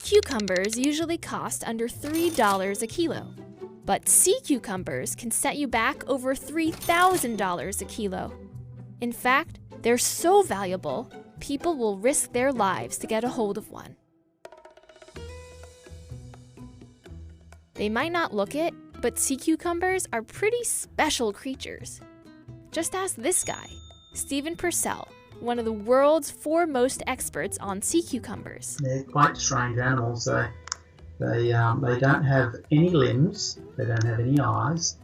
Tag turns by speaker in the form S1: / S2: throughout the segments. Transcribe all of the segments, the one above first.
S1: Cucumbers usually cost under $3 a kilo, but sea cucumbers can set you back over $3,000 a kilo. In fact, they're so valuable, people will risk their lives to get a hold of one. They might not look it, but sea cucumbers are pretty special creatures. Just ask this guy, Stephen Purcell, one of the world's foremost experts on sea cucumbers.
S2: They're quite strange animals. They don't have any limbs, they don't have any eyes,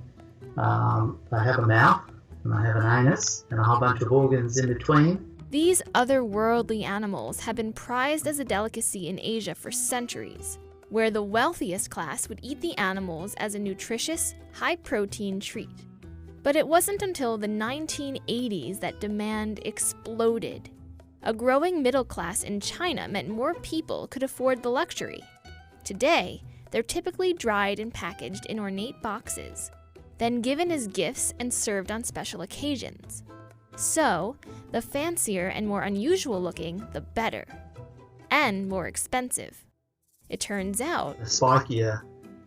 S2: they have a mouth, and they have an anus, and a whole bunch of organs in between.
S1: These otherworldly animals have been prized as a delicacy in Asia for centuries, where the wealthiest class would eat the animals as a nutritious, high-protein treat. But it wasn't until the 1980s that demand exploded. A growing middle class in China meant more people could afford the luxury. Today, they're typically dried and packaged in ornate boxes, then given as gifts and served on special occasions. So, the fancier and more unusual looking, the better. And more expensive. It turns out,
S2: The spikier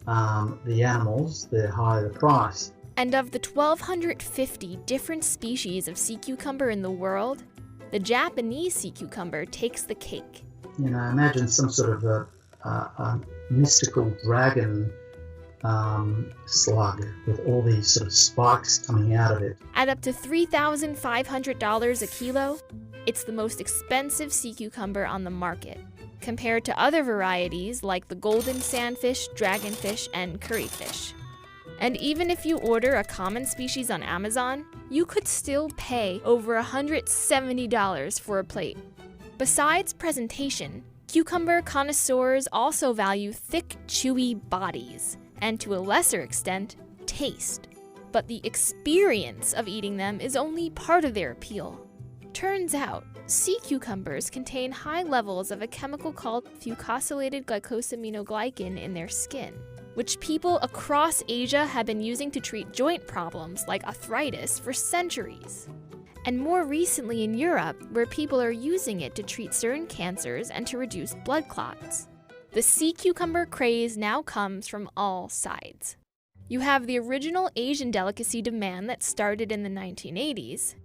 S2: the animals, the higher the price.
S1: and of the 1,250 different species of sea cucumber in the world, the Japanese sea cucumber takes the cake.
S2: You know, imagine some sort of a mystical dragon slug with all these sort of spikes coming out of it.
S1: At up to $3,500 a kilo, it's the most expensive sea cucumber on the market, compared to other varieties like the golden sandfish, dragonfish, and curryfish. And even if you order a common species on Amazon, you could still pay over $170 for a plate. Besides presentation, cucumber connoisseurs also value thick, chewy bodies, and to a lesser extent, taste. But the experience of eating them is only part of their appeal. Turns out, sea cucumbers contain high levels of a chemical called fucosylated glycosaminoglycan in their skin, which people across Asia have been using to treat joint problems like arthritis for centuries. And more recently in Europe, where people are using it to treat certain cancers and to reduce blood clots. The sea cucumber craze now comes from all sides. You have the original Asian delicacy demand that started in the 1980s,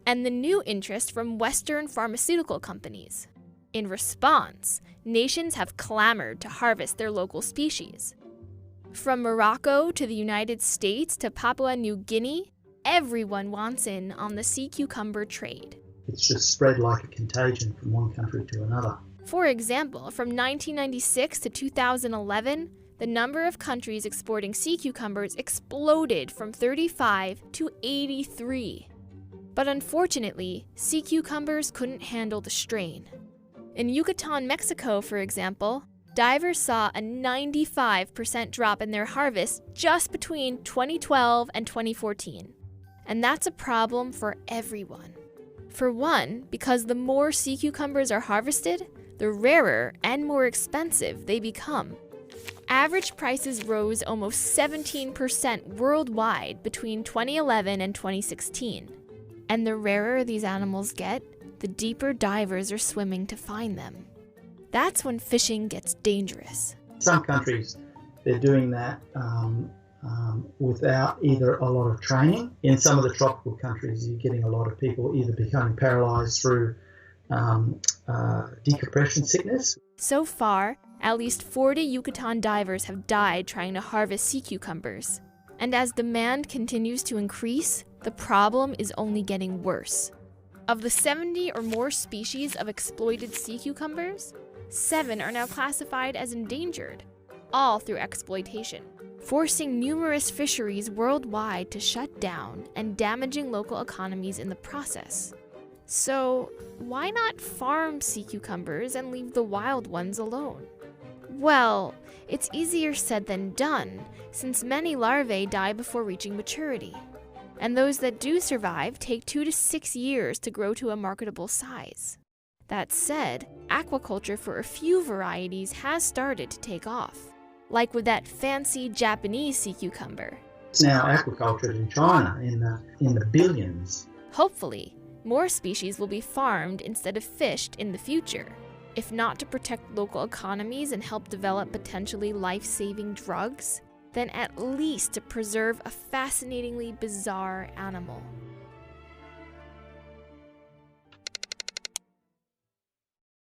S1: and the new interest from Western pharmaceutical companies. In response, nations have clamored to harvest their local species. From Morocco to the United States to Papua New Guinea, everyone wants in on the sea cucumber trade.
S2: It's just spread like a contagion from one country to another.
S1: For example, from 1996 to 2011, the number of countries exporting sea cucumbers exploded from 35 to 83. But unfortunately, sea cucumbers couldn't handle the strain. In Yucatan, Mexico, for example, divers saw a 95% drop in their harvest just between 2012 and 2014. And that's a problem for everyone. For one, because the more sea cucumbers are harvested, the rarer and more expensive they become. Average prices rose almost 17% worldwide between 2011 and 2016. And the rarer these animals get, the deeper divers are swimming to find them. That's when fishing gets dangerous.
S2: Some countries, they're doing that without either a lot of training. In some of the tropical countries, you're getting a lot of people either becoming paralyzed through decompression sickness.
S1: So far, at least 40 Yucatan divers have died trying to harvest sea cucumbers. And as demand continues to increase, the problem is only getting worse. Of the 70 or more species of exploited sea cucumbers, 7 are now classified as endangered, all through exploitation, forcing numerous fisheries worldwide to shut down and damaging local economies in the process. So, why not farm sea cucumbers and leave the wild ones alone? Well, it's easier said than done, since many larvae die before reaching maturity. And those that do survive take 2 to 6 years to grow to a marketable size. That said, aquaculture for a few varieties has started to take off, like with that fancy Japanese sea cucumber.
S2: It's now aquaculture in China in the billions.
S1: Hopefully, more species will be farmed instead of fished in the future. If not to protect local economies and help develop potentially life-saving drugs, then at least to preserve a fascinatingly bizarre animal.